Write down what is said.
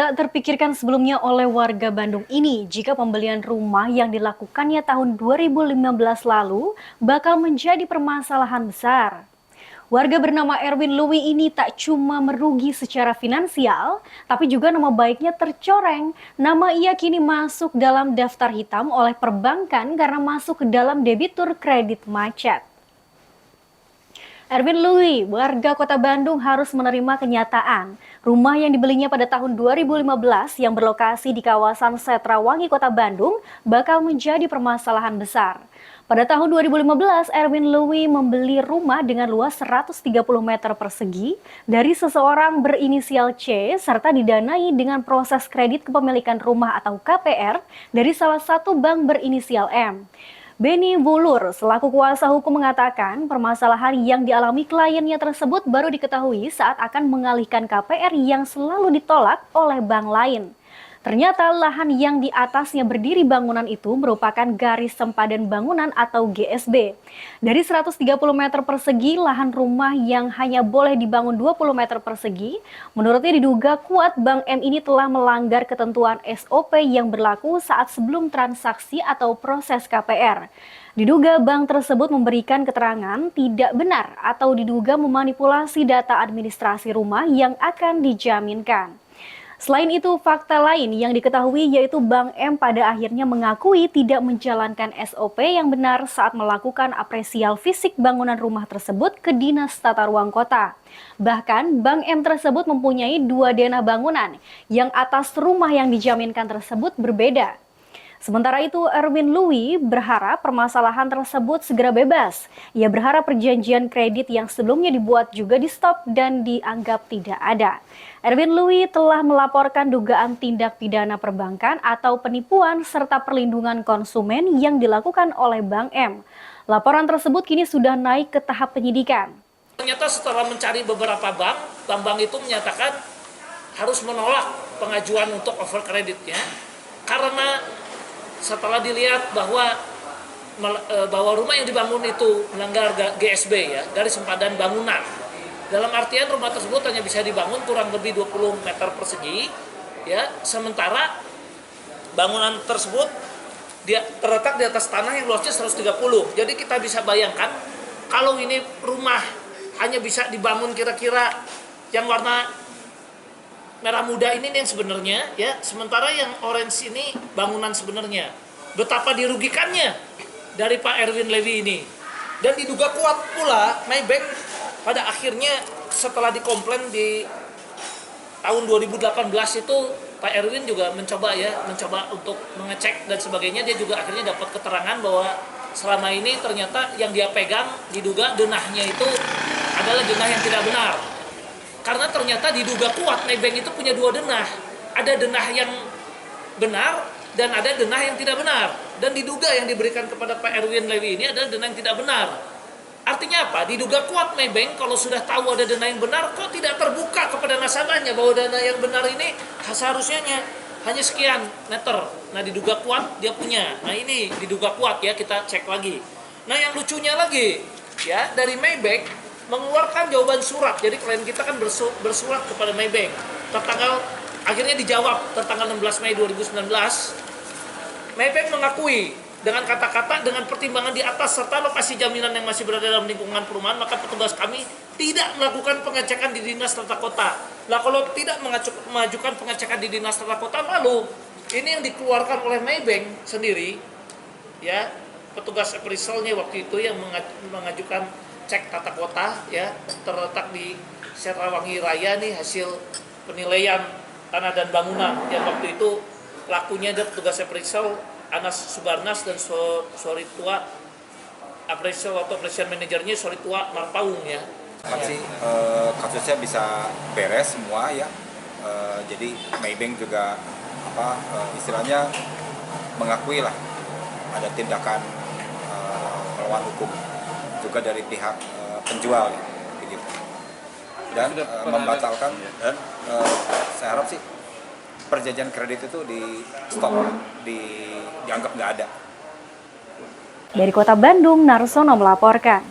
Tak terpikirkan sebelumnya oleh warga Bandung ini jika pembelian rumah yang dilakukannya tahun 2015 lalu bakal menjadi permasalahan besar. Warga bernama Erwin Louis ini tak cuma merugi secara finansial, tapi juga nama baiknya tercoreng. Nama ia kini masuk dalam daftar hitam oleh perbankan karena masuk ke dalam debitur kredit macet. Erwin Louis, warga kota Bandung harus menerima kenyataan. Rumah yang dibelinya pada tahun 2015 yang berlokasi di kawasan Setrawangi, kota Bandung, bakal menjadi permasalahan besar. Pada tahun 2015, Erwin Louis membeli rumah dengan luas 130 meter persegi dari seseorang berinisial C serta didanai dengan proses kredit kepemilikan rumah atau KPR dari salah satu bank berinisial M. Beni Bulur, selaku kuasa hukum mengatakan permasalahan yang dialami kliennya tersebut baru diketahui saat akan mengalihkan KPR yang selalu ditolak oleh bank lain. Ternyata lahan yang di atasnya berdiri bangunan itu merupakan garis sempadan bangunan atau GSB. Dari 130 meter persegi lahan rumah yang hanya boleh dibangun 20 meter persegi, menurutnya diduga kuat Bank M ini telah melanggar ketentuan SOP yang berlaku saat sebelum transaksi atau proses KPR. Diduga bank tersebut memberikan keterangan tidak benar atau diduga memanipulasi data administrasi rumah yang akan dijaminkan. Selain itu, fakta lain yang diketahui yaitu Bank M pada akhirnya mengakui tidak menjalankan SOP yang benar saat melakukan apresial fisik bangunan rumah tersebut ke Dinas Tata Ruang Kota. Bahkan, Bank M tersebut mempunyai 2 denah bangunan yang atas rumah yang dijaminkan tersebut berbeda. Sementara itu, Erwin Louis berharap permasalahan tersebut segera bebas. Ia berharap perjanjian kredit yang sebelumnya dibuat juga di-stop dan dianggap tidak ada. Erwin Louis telah melaporkan dugaan tindak pidana perbankan atau penipuan serta perlindungan konsumen yang dilakukan oleh Bank M. Laporan tersebut kini sudah naik ke tahap penyidikan. Ternyata setelah mencari beberapa bank itu menyatakan harus menolak pengajuan untuk over kreditnya karena setelah dilihat bahwa rumah yang dibangun itu melanggar GSB ya, garis sempadan bangunan. Dalam artian rumah tersebut hanya bisa dibangun kurang lebih 20 meter persegi ya, sementara bangunan tersebut dia terletak di atas tanah yang luasnya 130. Jadi kita bisa bayangkan kalau ini rumah hanya bisa dibangun kira-kira yang warna merah muda ini yang sebenarnya ya, sementara yang orange ini bangunan sebenarnya. Betapa dirugikannya dari Pak Erwin Louis ini. Dan diduga kuat pula Maybank pada akhirnya setelah dikomplain di tahun 2018 itu Pak Erwin juga mencoba untuk mengecek dan sebagainya. Dia juga akhirnya dapat keterangan bahwa selama ini ternyata yang dia pegang diduga denahnya itu adalah denah yang tidak benar. Karena ternyata diduga kuat Maybank itu punya 2 denah. Ada denah yang benar dan ada denah yang tidak benar. Dan diduga yang diberikan kepada Pak Erwin Louis ini adalah denah yang tidak benar. Artinya apa? Diduga kuat Maybank kalau sudah tahu ada denah yang benar, kok tidak terbuka kepada nasabahnya bahwa dana yang benar ini seharusnya hanya sekian meter. Nah diduga kuat dia punya. Nah ini diduga kuat ya, kita cek lagi. Nah yang lucunya lagi ya, dari Maybank mengeluarkan jawaban surat. Jadi klien kita kan bersurat kepada Maybank. Akhirnya dijawab tertanggal 16 Mei 2019. Maybank mengakui dengan kata-kata dengan pertimbangan di atas serta lokasi jaminan yang masih berada dalam lingkungan perumahan, maka petugas kami tidak melakukan pengecekan di Dinas Tata Kota. Nah kalau tidak mengajukan pengecekan di Dinas Tata Kota, lalu ini yang dikeluarkan oleh Maybank sendiri ya, petugas appraisalnya waktu itu yang mengajukan cek tata kota ya, terletak di Setrawangi Raya nih, hasil penilaian tanah dan bangunan yang waktu itu lakunya ada petugas appraisal Anas Subarnas dan Soritua appraisal atau appraisal manajernya Soritua Marpaung ya. Kasusnya bisa beres semua ya. Jadi Maybank juga istilahnya mengakui lah ada tindakan melawan hukum juga dari pihak penjual begitu. Dan membatalkan dan saya harap sih perjanjian kredit itu di stop, dianggap nggak ada. Dari Kota Bandung, Narsono melaporkan.